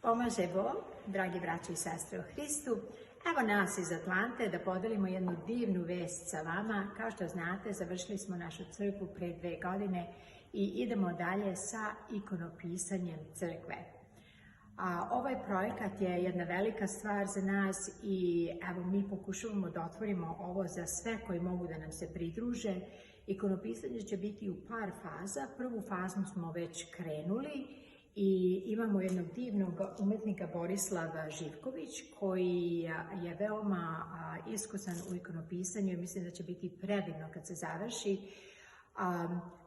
Pomaže Bog, dragi braći i sestre u Hristu. Evo nas iz Atlante da podelimo jednu divnu vest sa vama. Kao što znate, završili smo našu crkvu pre 2 godine i idemo dalje sa ikonopisanjem crkve. Ovaj projekat je jedna velika stvar za nas i evo mi pokušavamo da otvorimo ovo za sve koji mogu da nam se pridruže. Ikonopisanje će biti u par faza. Prvu fazu smo već krenuli i imamo jednog divnog umetnika Borislava Živković koji je veoma iskusan u ikonopisanju i mislim da će biti predivno kad se završi.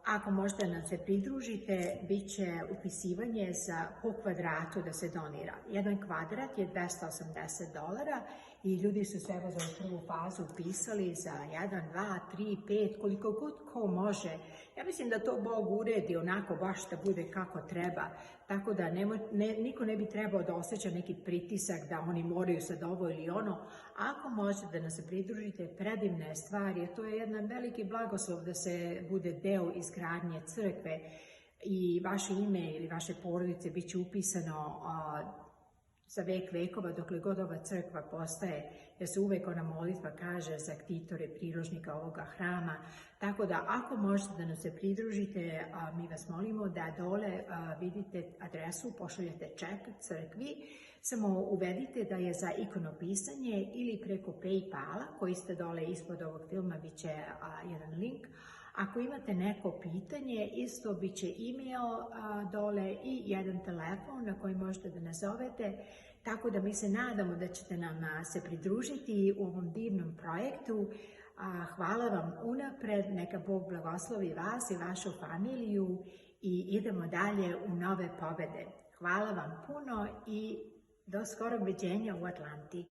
Ako možete nam se pridružite, bit će upisivanje po kvadratu da se donira. Jedan kvadrat je $280 i ljudi su se evo za prvu fazu upisali za 1, 2, 3, 5, koliko god ko može. Ja mislim da to Bog uredi onako baš da bude kako treba, tako da niko ne bi trebao da osjeća neki pritisak da oni moraju sad ovo ili ono. Ako možete da nas se pridružite, predivne stvari, jer to je jedan veliki blagoslov da se bude deo izgradnje crkve i vaše ime ili vaše porodice bit će upisano za vek vekova dokle god ova crkva postaje, jer se uvek ona molitva kaže za ktitore priložnika ovoga hrama. Tako da ako možete da nam se pridružite, mi vas molimo da dole vidite adresu, pošaljete ček crkvi, samo uvedite da je za ikonopisanje ili preko PayPala koji ste dole ispod ovog filma bit će jedan link. Ako imate neko pitanje, isto bit će email dole i jedan telefon na koji možete da nas zovete, tako da mi se nadamo da ćete nam se pridružiti u ovom divnom projektu. Hvala vam unapred, neka Bog blagoslovi vas i vašu familiju i idemo dalje u nove pobede. Hvala vam puno i do skorog viđenja u Atlanti.